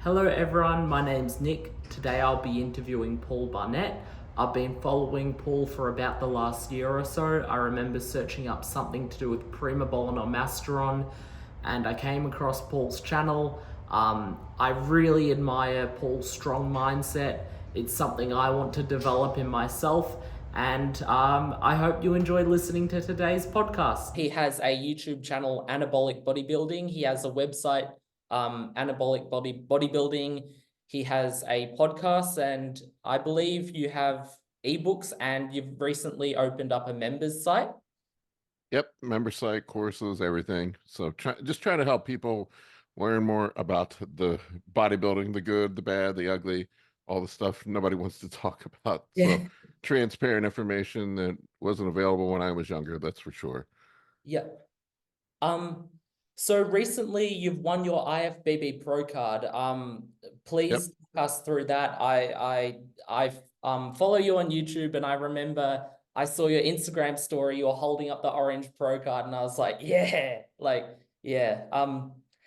Hello everyone, my name's Nick. Today I'll be interviewing Paul Barnett. I've been following Paul for about the last year or so. I remember searching up something to do with Primobolan or Masteron, and I came across Paul's channel. I really admire Paul's strong mindset. It's something I want to develop in myself, and I hope you enjoy listening to today's podcast. He has a YouTube channel, Anabolic Bodybuilding. He has a website, Bodybuilding. He has a podcast, and I believe you have ebooks, and you've recently opened up a members site. Yep, member site, courses, everything. So just trying to help people learn more about the bodybuilding, the good, the bad, the ugly, all the stuff nobody wants to talk about. So Yeah. transparent information that wasn't available when I was younger, that's for sure. Yeah. Um, so recently you've won your IFBB Pro card. Yep. Please talk us through that. I follow you on YouTube, and I remember I saw your Instagram story. You're holding up the orange Pro card, and I was like, yeah, yeah.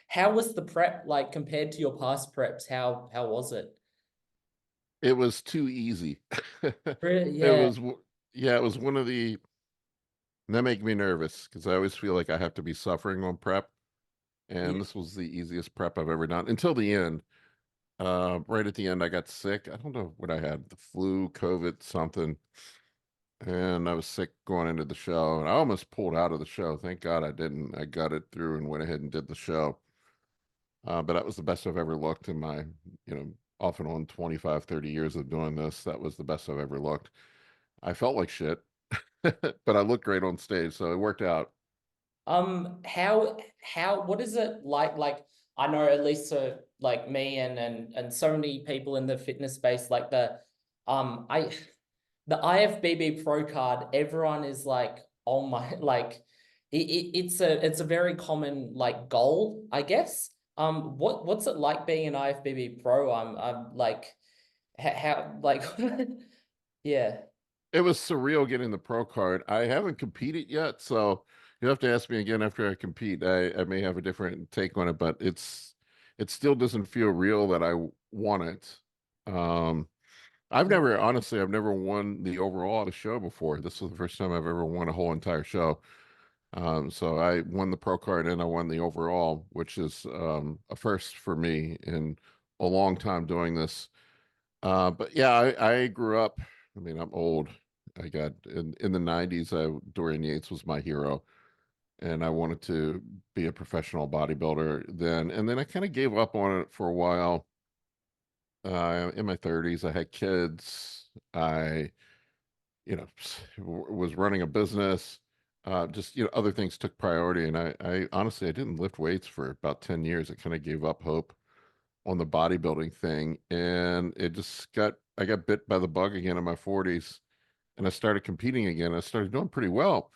How was the prep like compared to your past preps? How was it? It was too easy. It Yeah, was, yeah, it was one of the, that make me nervous because I always feel like I have to be suffering on prep. yeah, And this was the easiest prep I've ever done until the end. Right at the end, I got sick. I don't know what I had, the flu, COVID, something. And I was sick going into the show. And I almost pulled out of the show. Thank God I didn't. I got it through and went ahead and did the show. But that was the best I've ever looked in my, off and on 25, 30 years of doing this. That was the best I've ever looked. I felt like shit, but I looked great on stage. So it worked out. what is it like? Like, I know at least so like me and so many people in the fitness space, like the IFBB Pro card, everyone is like, oh my, like it's a very common like goal, I guess. What's it like being an IFBB Pro? I'm like how like yeah. It was surreal getting the pro card. I haven't competed yet, so you have to ask me again after I compete. I may have a different take on it, but it still doesn't feel real that I want it. Um, I've never won the overall at a show before. This was the first time I've ever won a whole entire show. So I won the pro card and I won the overall, which is a first for me in a long time doing this. But yeah, I grew up. I mean, I'm old. I got in the 90s. Dorian Yates was my hero, and I wanted to be a professional bodybuilder then. And then I kind of gave up on it for a while. In my 30s, I had kids. I, was running a business. Just other things took priority, and I honestly I didn't lift weights for about 10 years. I kind of gave up hope on the bodybuilding thing, and I got bit by the bug again in my 40s, and I started competing again. I started doing pretty well.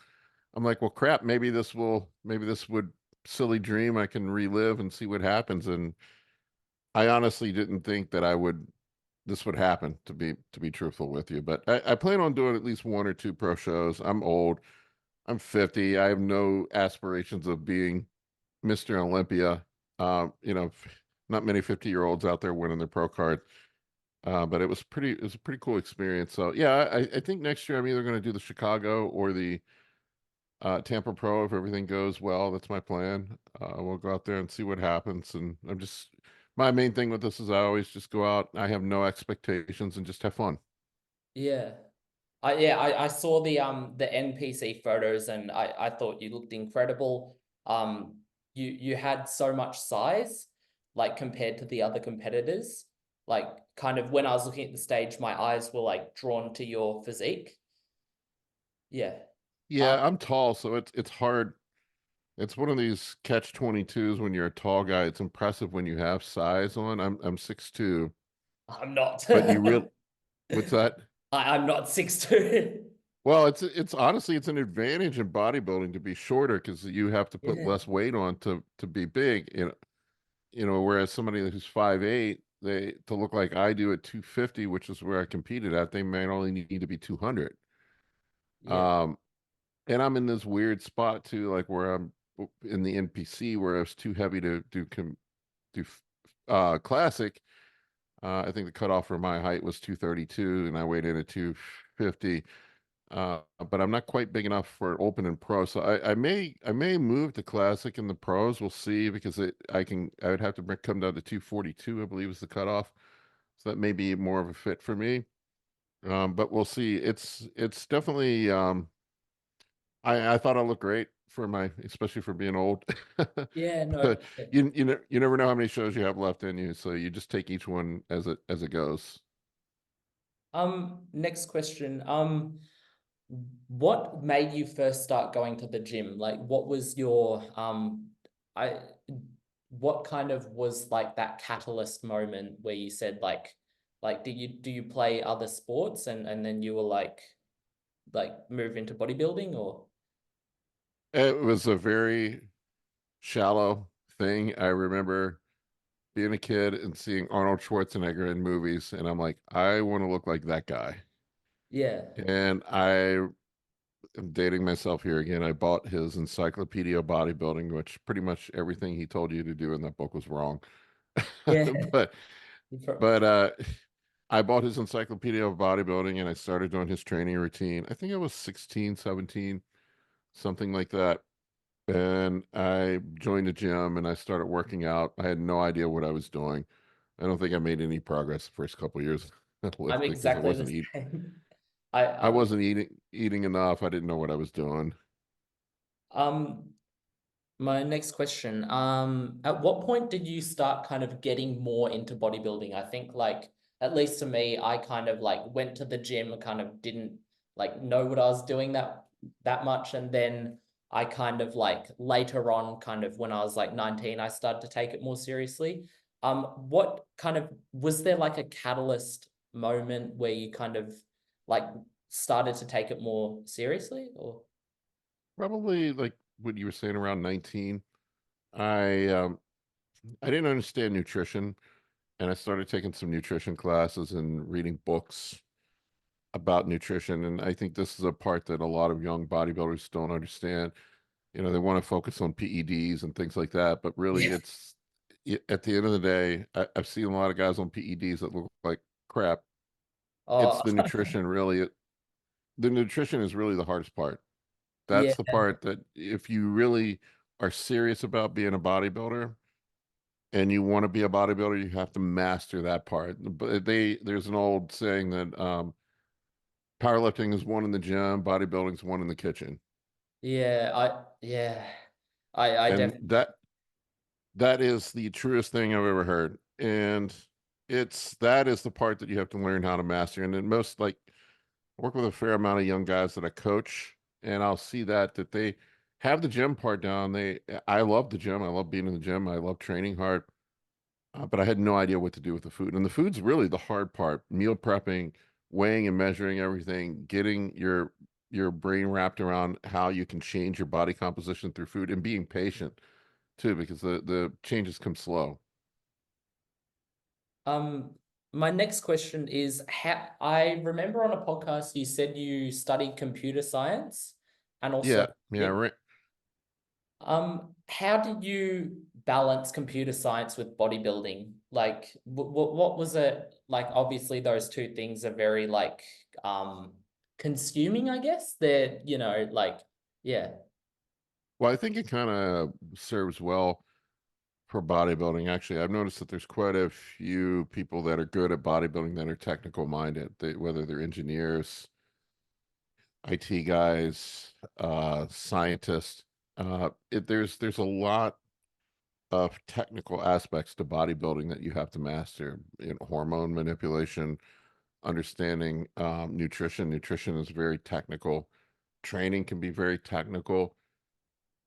I'm like, well, crap, maybe this would silly dream I can relive and see what happens. And I honestly didn't think that I would this would happen, to be truthful with you. But I plan on doing at least one or two pro shows. I'm old. I'm 50. I have no aspirations of being Mr. Olympia. Not many 50-year-olds out there winning their pro card. But it was a pretty cool experience. So yeah, I think next year I'm either going to do the Chicago or the Tampa Pro if everything goes well. That's my plan. We'll go out there and see what happens. And my main thing with this is I always just go out. I have no expectations and just have fun. Yeah. I saw the NPC photos, and I thought you looked incredible. You had so much size, like compared to the other competitors. Like, kind of when I was looking at the stage, my eyes were like drawn to your physique. Yeah. Um, Yeah, I'm tall, so it's hard. It's one of these catch 22s when you're a tall guy. It's impressive when you have size on. I'm 6'2", I'm not. but you real what's that? I'm not 6'2". Well, it's honestly it's an advantage in bodybuilding to be shorter because you have to put Yeah. less weight on to be big. Whereas somebody who's 5'8", they to look like I do at 250, which is where I competed at, they might only need to be 200. Yeah. Um, and I'm in this weird spot too, like where I'm in the NPC where I was too heavy to do classic, I think the cutoff for my height was 232, and I weighed in at 250. But I'm not quite big enough for open and pro. So I may move to classic in the pros. We'll see because I would have to come down to 242, I believe is the cutoff. So that may be more of a fit for me. But we'll see. It's definitely I thought I looked great for my, especially for being old. Yeah, no. But you never know how many shows you have left in you, so you just take each one as it goes. Next question. What made you first start going to the gym? Like, what was your I what kind of was like that catalyst moment where you said like do you play other sports and then you were like move into bodybuilding or It was a very shallow thing. I remember being a kid and seeing Arnold Schwarzenegger in movies, and I'm like, I want to look like that guy. yeah. And I am dating myself here again. I bought his Encyclopedia of Bodybuilding, which pretty much everything he told you to do in that book was wrong. Yeah. but but I bought his Encyclopedia of Bodybuilding and I started doing his training routine. I think I was 16, 17, something like that. And I joined the gym and I started working out. I had no idea what I was doing. I don't think I made any progress the first couple of years I I'm lifted because exactly the same. I I wasn't eating enough. I didn't know what I was doing. um My next question. At what point did you start kind of getting more into bodybuilding? I think like at least to me, I kind of like went to the gym and kind of didn't like know what I was doing that much. And then I kind of like later on, kind of when I was like 19, I started to take it more seriously. What kind of was there like a catalyst moment where you kind of like started to take it more seriously or Probably like what you were saying around 19. I didn't understand nutrition and I started taking some nutrition classes and reading books about nutrition. And I think this is a part that a lot of young bodybuilders don't understand. They want to focus on PEDs and things like that, but really yeah. at the end of the day, I've seen a lot of guys on PEDs that look like crap. It's Oh, the nutrition really. The nutrition is really the hardest part. yeah. That's the part that if you really are serious about being a bodybuilder and you want to be a bodybuilder, you have to master that part. But there's an old saying that powerlifting is one in the gym, bodybuilding is one in the kitchen. Yeah. I And definitely that is the truest thing I've ever heard. And that is the part that you have to learn how to master. And then most like I work with a fair amount of young guys that I coach, and I'll see that they have the gym part down. I love the gym. I love being in the gym. I love training hard. But I had no idea what to do with the food. And the food's really the hard part. Meal prepping, weighing and measuring everything, getting your brain wrapped around how you can change your body composition through food and being patient too, because the changes come slow. um my next question is how I remember on a podcast you said you studied computer science and also Yeah, yeah, fit. right. How did you balance computer science with bodybuilding? Like what was it like? Obviously those two things are very like consuming, I guess. They're, like yeah. Well, I think it kind of serves well for bodybuilding. Actually, I've noticed that there's quite a few people that are good at bodybuilding that are technical minded, whether they're engineers, IT guys, scientists. There's a lot of technical aspects to bodybuilding that you have to master. Hormone manipulation, understanding nutrition. Nutrition is very technical. Training can be very technical,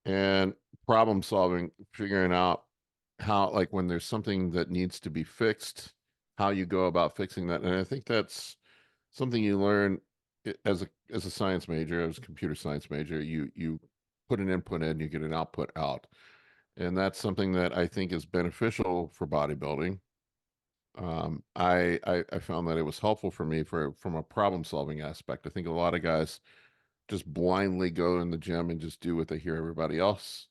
and problem solving, figuring out how, like, when there's something that needs to be fixed, how you go about fixing that. And I think that's something you learn as a science major, as a computer science major. You put an input in, you get an output out, and that's something that I think is beneficial for bodybuilding. I found that it was helpful for me from a problem solving aspect. I think a lot of guys just blindly go in the gym and just do what they hear everybody else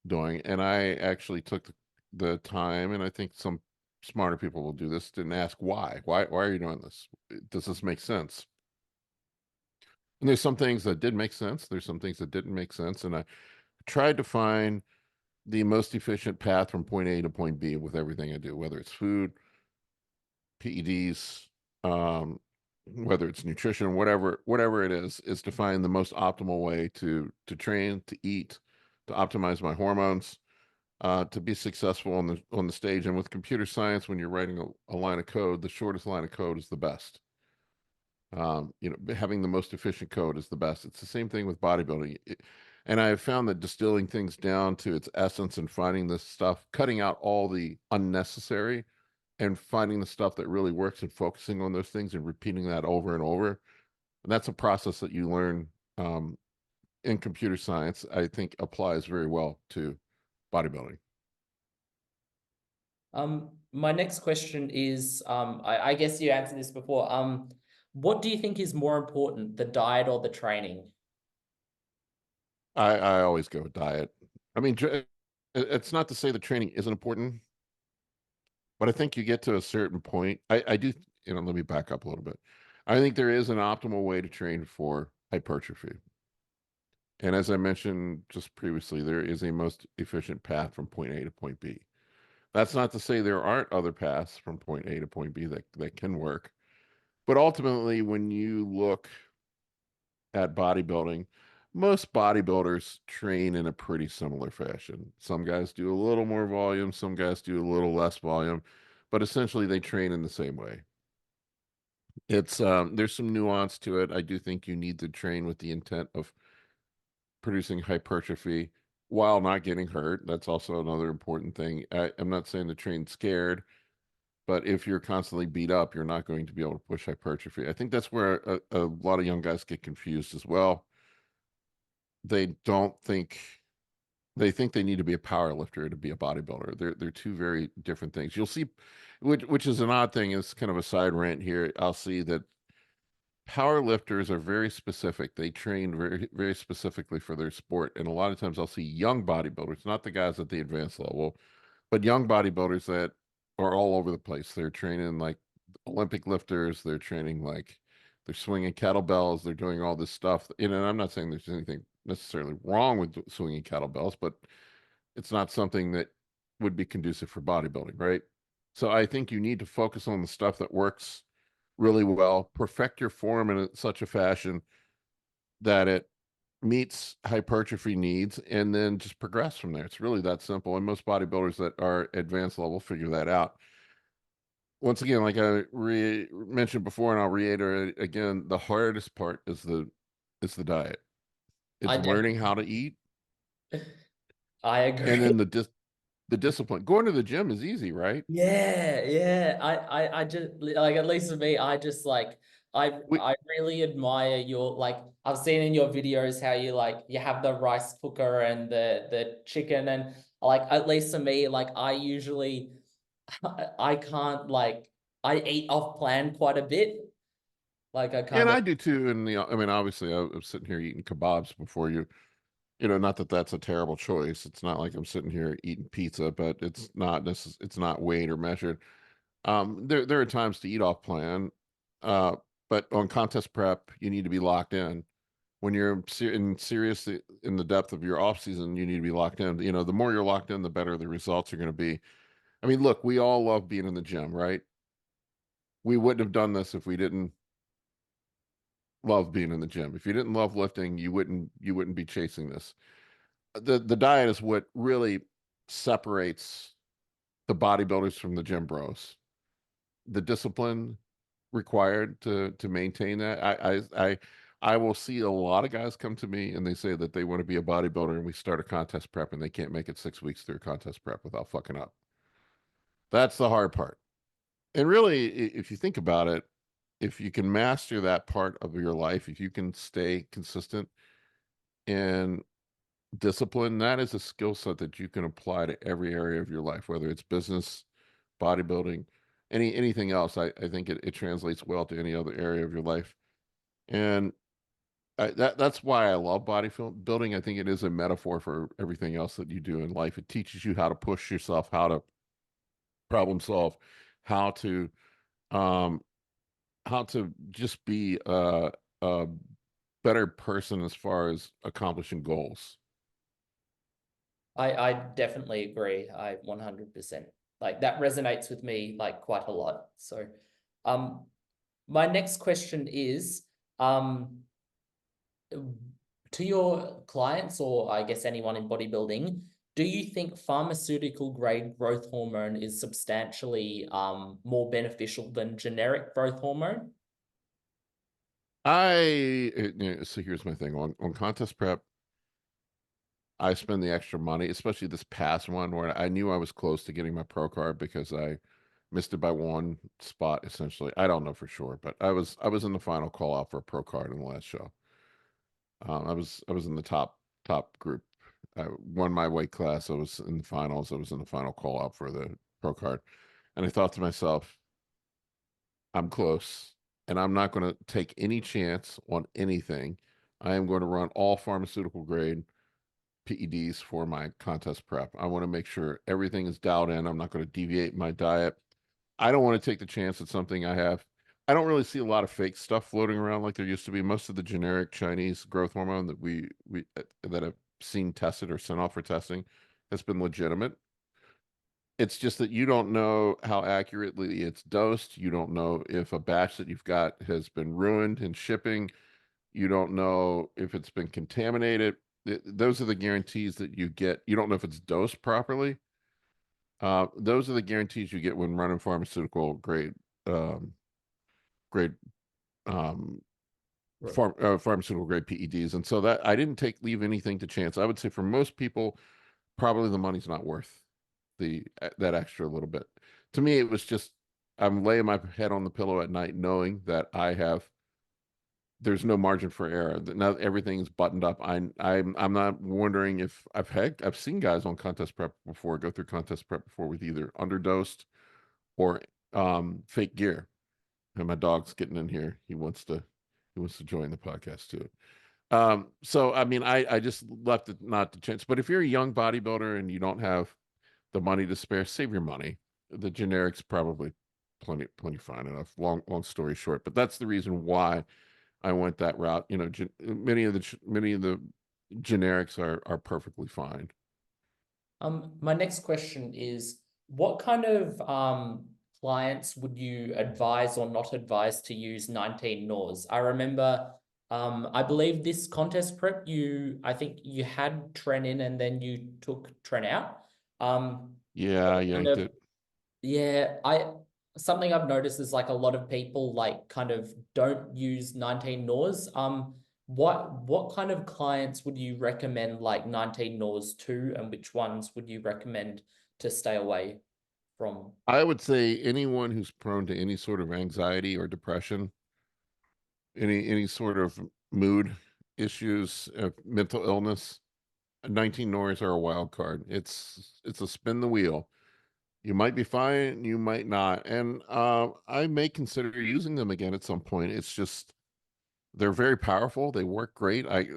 doing. And I actually took the the time, and I think some smarter people will do this, and ask why. Why are you doing this? Does this make sense? And there's some things that did make sense. There's some things that didn't make sense. And I tried to find the most efficient path from point A to point B with everything I do, whether it's food, PEDs, whether it's nutrition, whatever it is to find the most optimal way to train, to eat, to optimize my hormones, to be successful on the stage. And with computer science, when you're writing a line of code, the shortest line of code is the best. Having the most efficient code is the best. It's the same thing with bodybuilding. And I have found that distilling things down to its essence and finding this stuff, cutting out all the unnecessary and finding the stuff that really works and focusing on those things and repeating that over and over. And that's a process that you learn in computer science, I think applies very well to bodybuilding. My next question is, I guess you answered this before. What do you think is more important, the diet or the training? I always go with diet. I mean, it's not to say the training isn't important, but I think you get to a certain point. I do, let me back up a little bit. I think there is an optimal way to train for hypertrophy. And as I mentioned just previously, there is a most efficient path from point A to point B. That's not to say there aren't other paths from point A to point B that can work. But ultimately, when you look at bodybuilding, most bodybuilders train in a pretty similar fashion. Some guys do a little more volume, some guys do a little less volume, but essentially they train in the same way. It's there's some nuance to it. I do think you need to train with the intent of producing hypertrophy while not getting hurt. That's also another important thing. I'm not saying to train scared, but if you're constantly beat up, you're not going to be able to push hypertrophy. I think that's where a lot of young guys get confused as well. They don't think they think they need to be a power lifter to be a bodybuilder. They're two very different things. You'll see, which is an odd thing. It's kind of a side rant here. I'll see that power lifters are very specific. They train very specifically for their sport, and a lot of times I'll see young bodybuilders, not the guys at the advanced level, but young bodybuilders that are all over the place. They're training like Olympic lifters. They're training like they're swinging kettlebells. They're doing all this stuff. And I'm not saying there's anything necessarily wrong with swinging kettlebells, but it's not something that would be conducive for bodybuilding, right? So I think you need to focus on the stuff that works really well, perfect your form in such a fashion that it meets hypertrophy needs, and then just progress from there. It's really that simple. And most bodybuilders that are advanced level figure that out. Once again, like I mentioned before, and I'll reiterate again, the hardest part is the diet. I It's learning definitely, how to eat, I and agree. then the discipline. Going to the gym is easy, right? Yeah, yeah. I just like, at least for me, I just like We I really admire your, like, I've seen in your videos how you, like, you have the rice cooker and the chicken, and like, at least for me, like, I usually I can't, like, I eat off plan quite a bit. Like, I and kind of I do too. And I mean, obviously, I'm sitting here eating kebabs before you. Not that that's a terrible choice. It's not like I'm sitting here eating pizza, but it's not weighed or measured. There are times to eat off plan, uh, but on contest prep, you need to be locked in. When you're serious in the depth of your off season, you need to be locked in. The more you're locked in, the better the results are going to be. I mean, look, we all love being in the gym, right? We wouldn't have done this if we didn't love being in the gym. If you didn't love lifting, you wouldn't be chasing this. The diet is what really separates the bodybuilders from the gym bros. The discipline required to maintain that. I will see a lot of guys come to me and they say that they want to be a bodybuilder, and we start a contest prep and they can't make it 6 weeks through a contest prep without fucking up. That's the hard part. And really, if you think about it, if you can master that part of your life, if you can stay consistent and discipline, that is a skill set that you can apply to every area of your life, whether it's business, bodybuilding, anything else. I think it translates well to any other area of your life. And that's why I love bodybuilding. I think it is a metaphor for everything else that you do in life. It teaches you how to push yourself, how to problem solve, how to um how to just be a better person as far as accomplishing goals. I definitely agree. I 100% like that resonates with me like quite a lot. So, um, my next question is, um, to your clients, or I guess anyone in bodybuilding, do you think pharmaceutical grade growth hormone is substantially more beneficial than generic growth hormone? So here's my thing on contest prep. I spend the extra money, especially this past one where I knew I was close to getting my pro card because I missed it by one spot essentially. I don't know for sure, but I was in the final call out for a pro card in the last show. I was in the top group. I won my weight class. I was in the finals. I was in the final call out for the pro card, and I thought to myself, I'm close, and I'm not going to take any chance on anything. I am going to run all pharmaceutical grade PEDs for my contest prep. I want to make sure everything is dialed in. I'm not going to deviate my diet. I don't want to take the chance that something I have. I don't really see a lot of fake stuff floating around like there used to be. Most of the generic Chinese growth hormone that we that I've seen tested or sent off for testing has been legitimate. It's just that you don't know how accurately it's dosed. You don't know if a batch that you've got has been ruined in shipping. You don't know if it's been contaminated. Those are the guarantees that you get. You don't know if it's dosed properly. Those are the guarantees you get when running pharmaceutical um, grade um, Right. pharmaceutical grade PEDs. And so that I didn't leave anything to chance. I would say for most people, probably the money's not worth the that extra little bit. To me, it was just I'm laying my head on the pillow at night knowing that there's no margin for error. Now everything's buttoned up. I'm not wondering if I've seen guys on contest prep before go through contest prep before with either underdosed or fake gear. And my dog's getting in here. He wants to join the podcast too. So I mean, I just left it not the chance. But if you're a young bodybuilder and you don't have the money to spare, save your money. The generics probably plenty fine enough. Long story short, but that's the reason why I went that route. You know, many of the generics are perfectly fine. My next question is, what kind of clients would you advise or not advise to use 19 NORs? I remember, I believe this contest prep, I think you had Tren in and then you took Tren out. Yeah, I Kind yanked of, it. yeah, something I've noticed is like a lot of people like kind of don't use 19 NORs. What kind of clients would you recommend like 19 NORs to, and which ones would you recommend to stay away from? I would say anyone who's prone to any sort of anxiety or depression, any sort of mood issues, mental illness, 19 Norris are a wild card. It's a spin the wheel. You might be fine, you might not, and I may consider using them again at some point. It's just they're very powerful. They work great. I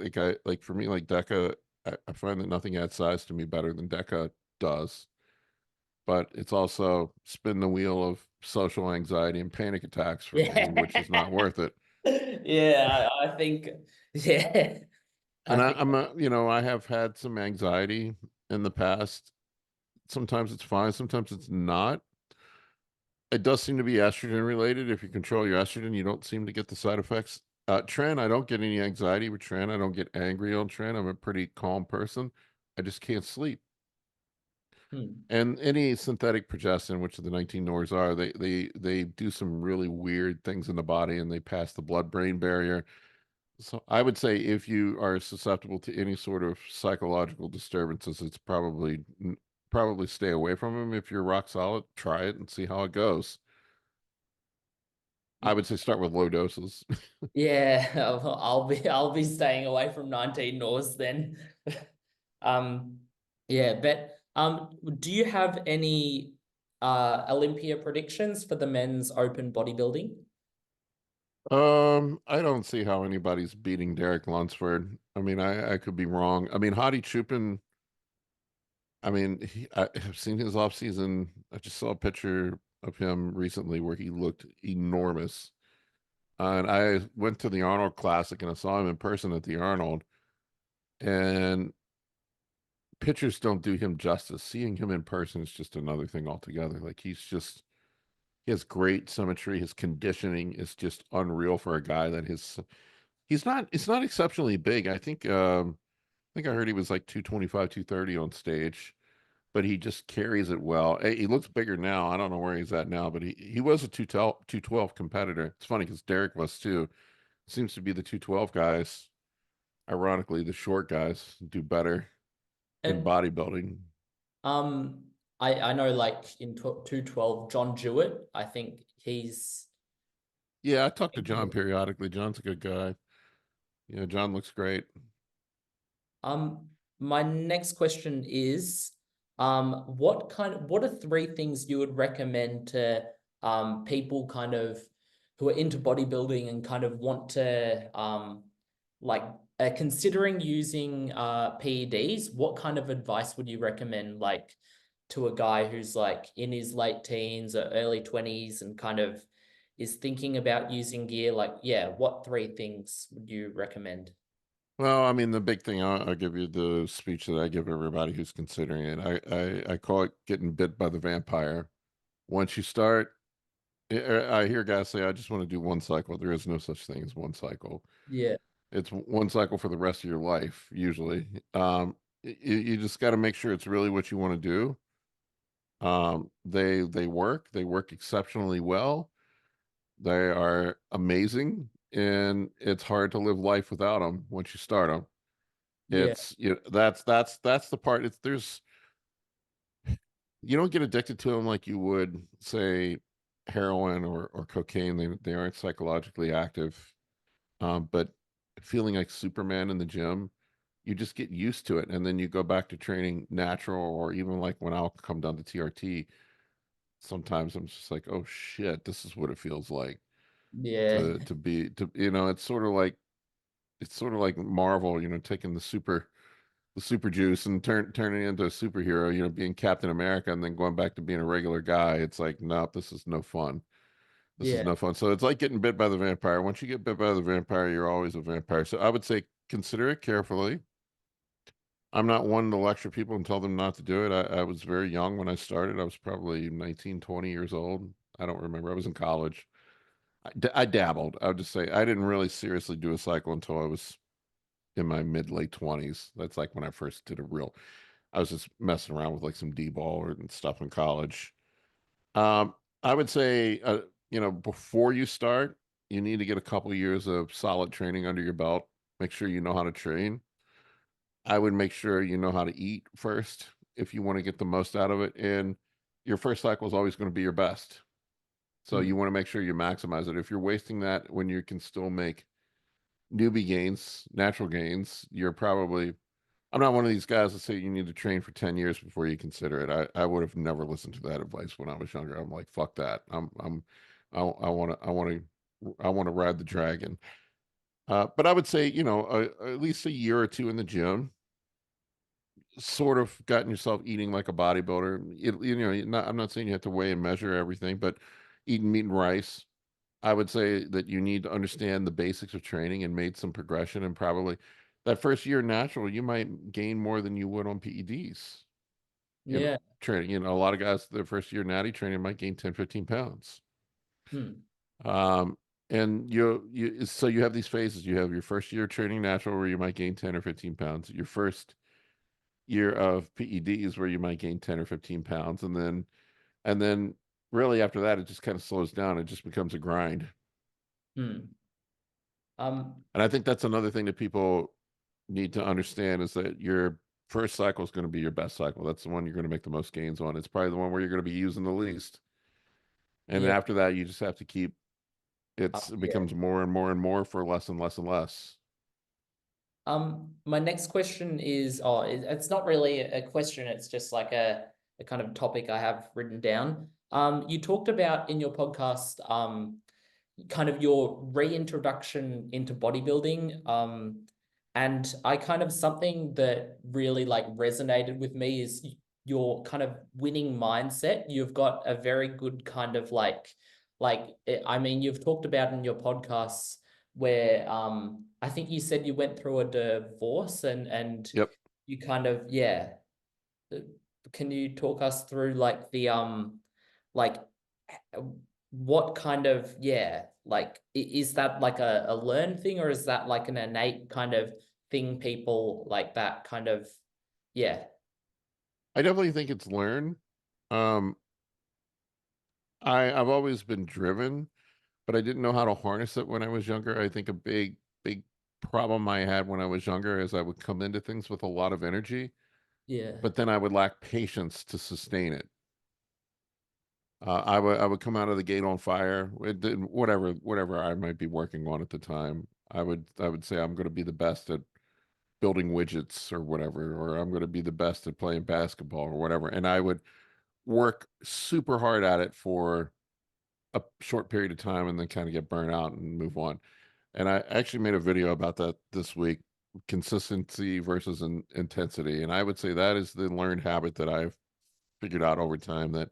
like for me like Deca. I find that nothing adds size to me better than Deca does. But it's also spin the wheel of social anxiety and panic attacks for me, which is Yeah. not worth it. Yeah, I think, yeah, I And think, I have had some anxiety in the past. Sometimes it's fine, sometimes it's not. It does seem to be estrogen related. If you control your estrogen, you don't seem to get the side effects. Tren, I don't get any anxiety with Tren. I don't get angry on Tren. I'm a pretty calm person. I just can't sleep. hmm. And any synthetic progestin, which the 19 Nors are, they do some really weird things in the body and they pass the blood-brain barrier. So I would say if you are susceptible to any sort of psychological disturbances, it's probably stay away from them. If you're rock solid, try it and see how it goes. I would say start with low doses. Yeah, I'll be staying away from 19 Norse then. Um, yeah, but do you have any Olympia predictions for the men's open bodybuilding? I don't see how anybody's beating Derek Lunsford. I mean, I could be wrong. I mean, Hadi Chupin, I mean, I've seen his off season. I just saw a picture of him recently where he looked enormous. And I went to the Arnold Classic and I saw him in person at the Arnold. And pictures don't do him justice. Seeing him in person is just another thing altogether. Like he has great symmetry. His conditioning is just unreal for a guy that it's not exceptionally big. I think I heard he was like 225, 230 on stage, but he just carries it well. He looks bigger now. I don't know where he's at now, but he was a 212 competitor. It's funny because Derek was too. Seems to be the 212 guys, ironically, the short guys do better in And bodybuilding. um, I know like in 212, John Jewett, I think he's Yeah, I talk to John periodically. John's a good guy. Yeah, John looks great. My next question is, what are three things you would recommend to people kind of who are into bodybuilding and kind of want to like considering using PEDs? What kind of advice would you recommend like to a guy who's like in his late teens or early 20s and kind of is thinking about using gear? Like, yeah, what three things would you recommend? Well, I mean, the big thing, I'll give you the speech that I give everybody who's considering it. I call it getting bit by the vampire. Once you start, I hear guys say, I just want to do one cycle. There is no such thing as one cycle. Yeah, It's one cycle for the rest of your life, usually. You just got to make sure it's really what you want to do. They work exceptionally well. They are amazing, and it's hard to live life without them once you start them. yeah, That's the part. It's there's You don't get addicted to them like you would say heroin or cocaine. They aren't psychologically active. But feeling like Superman in the gym, you just get used to it, and then you go back to training natural, or even like when I'll come down to TRT. Sometimes I'm just like, oh shit, this is what it feels like yeah, to be to it's sort of like Marvel, taking the super juice and turning into a superhero, being Captain America and then going back to being a regular guy. It's like, no, this is no fun. This is yeah, no fun. So it's like getting bit by the vampire. Once you get bit by the vampire, you're always a vampire. So I would say consider it carefully. I'm not one to lecture people and tell them not to do it. I was very young when I started. I was probably 19, 20 years old. I don't remember. I was in college. I dabbled. I would just say I didn't really seriously do a cycle until I was in my mid late 20s. That's like when I first did a real I was just messing around with like some D-ball and stuff in college. Um, I would say, before you start, you need to get a couple years of solid training under your belt. Make sure you know how to train. I would make sure you know how to eat first if you want to get the most out of it. And your first cycle is always going to be your best. So mm, you want to make sure you maximize it. If you're wasting that when you can still make newbie gains, natural gains, you're probably I'm not one of these guys that say you need to train for 10 years before you consider it. I would have never listened to that advice when I was younger. I'm like, fuck that. I want to ride the dragon. But I would say, at least a year or two in the gym, sort of gotten yourself eating like a bodybuilder. I'm not saying you have to weigh and measure everything, but eating meat and rice. I would say that you need to understand the basics of training and made some progression, and probably that first year natural, you might gain more than you would on PEDs. yeah, Training. A lot of guys their first year natty training might gain 10, 15 pounds. hmm, Um, and so you have these phases. You have your first year training natural where you might gain 10 or 15 pounds. Your first year of PEDs where you might gain 10 or 15 pounds. And then really after that, it just kind of slows down. It just becomes a grind. hmm. Um, And I think that's another thing that people need to understand is that your first cycle is going to be your best cycle. That's the one you're going to make the most gains on. It's probably the one where you're going to be using the least. And then yeah, after that, you just have to keep it yeah. becomes more and more and more for less and less and less. My next question is, it's not really a question, it's just like a kind of topic I have written down. You talked about in your podcast, kind of your reintroduction into bodybuilding. And I kind of something that really like resonated with me is your kind of winning mindset. You've got a very good kind of I mean, you've talked about in your podcasts where I think you said you went through a divorce and Yep. you kind of yeah. Uh, Can you talk us through like the like what kind of yeah like is that like a learned thing, or is that like an innate kind of thing people like that kind of yeah I definitely think it's learned. Um, I've always been driven, but I didn't know how to harness it when I was younger. I think a big problem I had when I was younger is I would come into things with a lot of energy, yeah but then I would lack patience to sustain it. I would come out of the gate on fire. Whatever I might be working on at the time. I would say I'm going to be the best at building widgets or whatever, or I'm going to be the best at playing basketball or whatever. And I would work super hard at it for a short period of time and then kind of get burnt out and move on. And I actually made a video about that this week, consistency versus intensity. And I would say that is the learned habit that I've figured out over time, that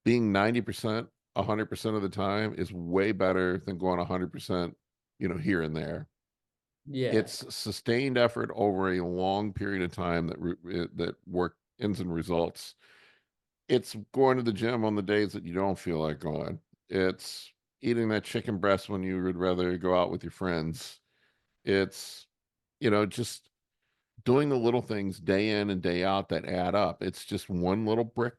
being 90%, 100% of the time is way better than going 100%, here and there. yeah It's sustained effort over a long period of time that work ends in results. It's going to the gym on the days that you don't feel like going. It's eating that chicken breast when you would rather go out with your friends. It's, just doing the little things day in and day out that add up. It's just one little brick.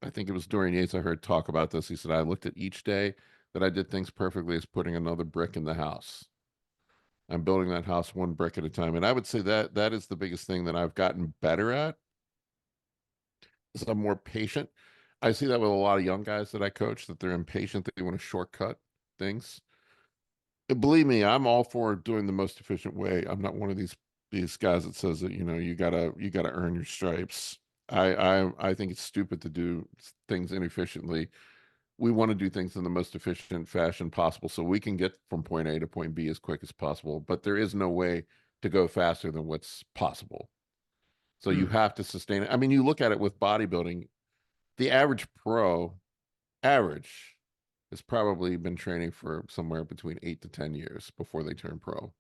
I think it was Dorian Yates I heard talk about this. He said, I looked at each day that I did things perfectly as putting another brick in the house. I'm building that house one brick at a time. And I would say that that is the biggest thing that I've gotten better at, is I'm more patient. I see that with a lot of young guys that I coach, that they're impatient, they want to shortcut things. And believe me, I'm all for doing the most efficient way. I'm not one of these guys that says that, you gotta earn your stripes. I think it's stupid to do things inefficiently. We want to do things in the most efficient fashion possible so we can get from point A to point B as quick as possible. But there is no way to go faster than what's possible. So you mm, have to sustain it. I mean, you look at it with bodybuilding, the average pro, average, has probably been training for somewhere between 8 to 10 years before they turn pro.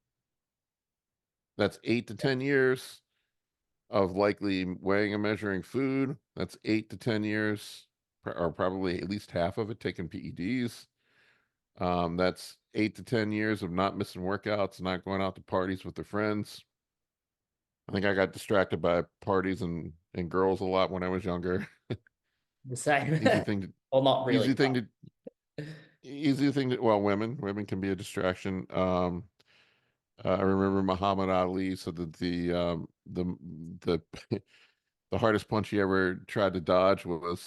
That's 8 to 10 years of likely weighing and measuring food. That's 8 to 10 years, or probably at least half of it taking PEDs. That's 8 to 10 years of not missing workouts, not going out to parties with their friends. I think I got distracted by parties and girls a lot when I was younger. the same Easy thing to, well not really easy thing to, easy thing to. Well, women can be a distraction. I remember Muhammad Ali said that the the hardest punch he ever tried to dodge was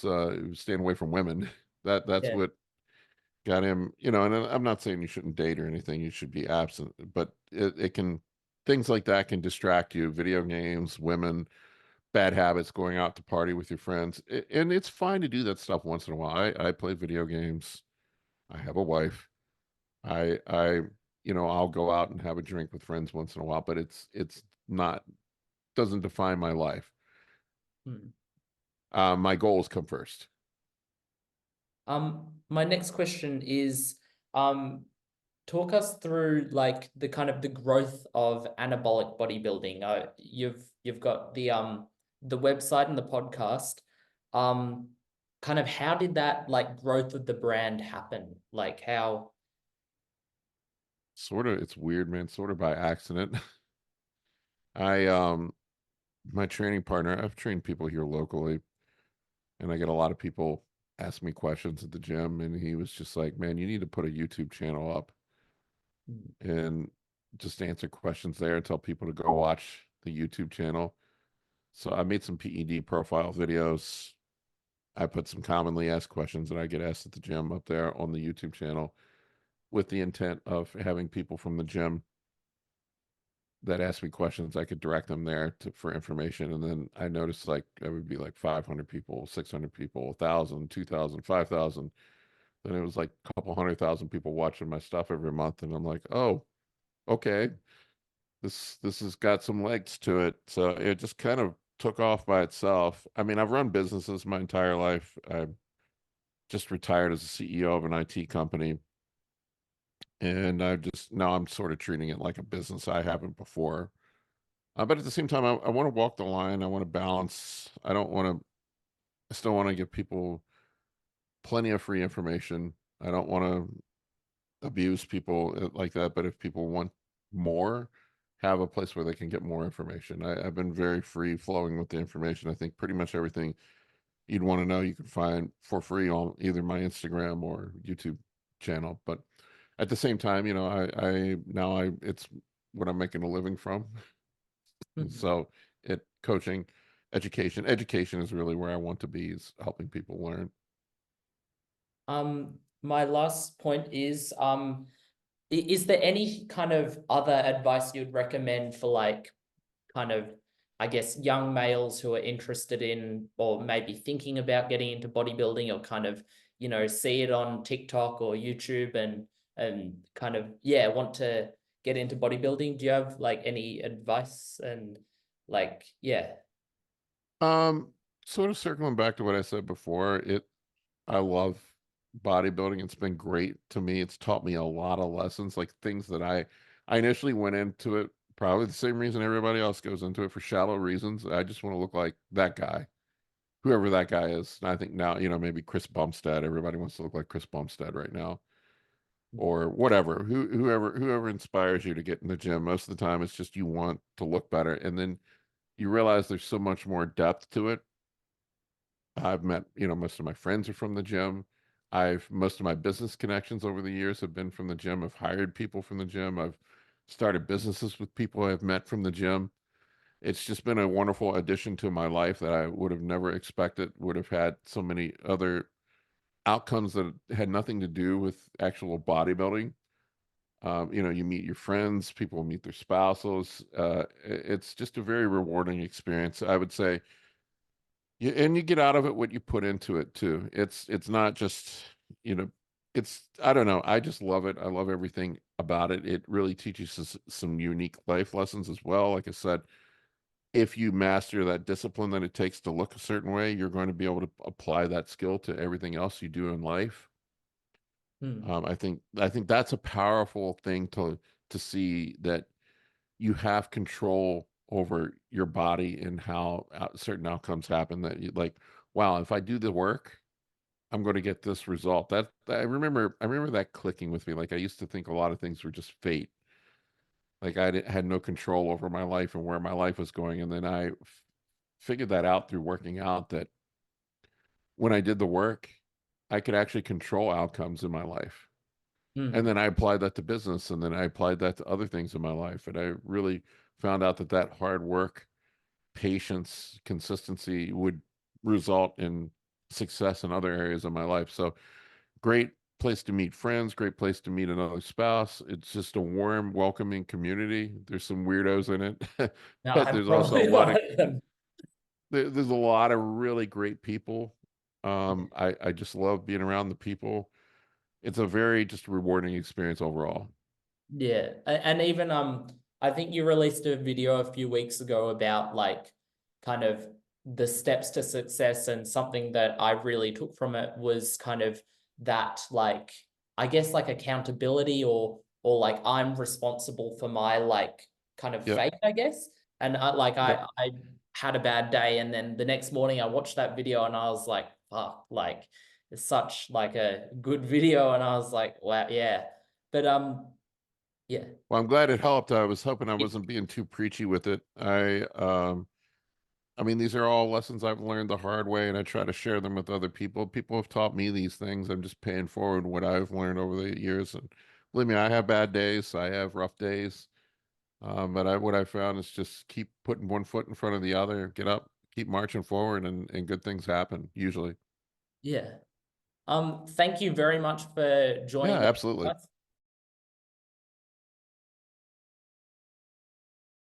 staying away from women. That's yeah what got him, and I'm not saying you shouldn't date or anything, you should be absent, but it can, things like that can distract you. Video games, women, bad habits, going out to party with your friends. And it's fine to do that stuff once in a while. I play video games. I have a wife. I'll go out and have a drink with friends once in a while, but it's not, doesn't define my life. mm. My goals come first. My next question is talk us through like the kind of the growth of anabolic bodybuilding. You've got the website and the podcast. Um, Kind of how did that like growth of the brand happen? Like how? Sort of, it's weird, man, sort of by accident. I My training partner, I've trained people here locally, and I get a lot of people ask me questions at the gym, and he was just like, man, you need to put a YouTube channel up and just answer questions there and tell people to go watch the YouTube channel. So I made some PED profile videos. I put some commonly asked questions that I get asked at the gym up there on the YouTube channel, with the intent of having people from the gym that ask me questions, I could direct them there for information. And then I noticed like it would be like 500 people, 600 people, 1,000, 2,000, 5,000. and it was like a couple 100,000 people watching my stuff every month, and I'm like, oh, okay, this has got some legs to it. So it just kind of took off by itself. I mean, I've run businesses my entire life. I just retired as a CEO of an IT company, and I just now I'm sort of treating it like a business. I haven't before. But at the same time, I want to walk the line. I want to balance. I don't want to, I still want to give people plenty of free information. I don't want to abuse people like that. But if people want more, have a place where they can get more information. I've been very free flowing with the information. I think pretty much everything you'd want to know you can find for free on either my Instagram or YouTube channel. But at the same time, it's what I'm making a living from. Mhm. So coaching, education is really where I want to be, is helping people learn. My last point is, is there any kind of other advice you'd recommend for like kind of, I guess, young males who are interested in or maybe thinking about getting into bodybuilding or kind of, see it on TikTok or YouTube and kind of, yeah, want to get into bodybuilding? Do you have like any advice and like, yeah. Um, Sort of circling back to what I said before, I love bodybuilding. It's been great to me. It's taught me a lot of lessons, like things that I initially went into it probably the same reason everybody else goes into it, for shallow reasons. I just want to look like that guy, whoever that guy is. And I think now, maybe Chris Bumstead. Everybody wants to look like Chris Bumstead right now, or whatever. Whoever inspires you to get in the gym. Most of the time, it's just you want to look better, and then you realize there's so much more depth to it. I've met, most of my friends are from the gym. Most of my business connections over the years have been from the gym. I've hired people from the gym. I've started businesses with people I've met from the gym. It's just been a wonderful addition to my life that I would have never expected would have had so many other outcomes that had nothing to do with actual bodybuilding. You meet your friends, people meet their spouses. It's just a very rewarding experience. I would say, yeah, and you get out of it what you put into it too. It's not just, you know, I don't know. I just love it. I love everything about it. It really teaches us some unique life lessons as well. Like I said, if you master that discipline that it takes to look a certain way, you're going to be able to apply that skill to everything else you do in life. Hmm. I think that's a powerful thing to see, that you have control over your body and how certain outcomes happen, that you like, wow, if I do the work, I'm going to get this result. I remember that clicking with me. Like, I used to think a lot of things were just fate. Like, had no control over my life and where my life was going. And then I figured that out through working out, that when I did the work, I could actually control outcomes in my life. And Hmm. then I applied that to business, and then I applied that to other things in my life. And I really found out that hard work, patience, consistency would result in success in other areas of my life. So, great place to meet friends, great place to meet another spouse. It's just a warm, welcoming community. There's some weirdos in it, Now but I'm there's also a probably lot one of of them. there's a lot of really great people. I just love being around the people. It's a very just rewarding experience overall. Yeah, and even I think you released a video a few weeks ago about like kind of the steps to success, and something that I really took from it was kind of that, like, I guess like accountability, or like I'm responsible for my like kind of Yep. fate, I guess. And like Yep. I had a bad day, and then the next morning I watched that video and I was like, fuck, like it's such like a good video, and I was like, wow, yeah. But yeah. Well, I'm glad it helped. I was hoping I Yeah. wasn't being too preachy with it. I mean, these are all lessons I've learned the hard way, and I try to share them with other people. People have taught me these things. I'm just paying forward what I've learned over the years. And believe me, I have bad days. I have rough days. But what I found is just keep putting one foot in front of the other, get up, keep marching forward, and good things happen usually. Yeah. Thank you very much for Yeah, joining the absolutely. podcast.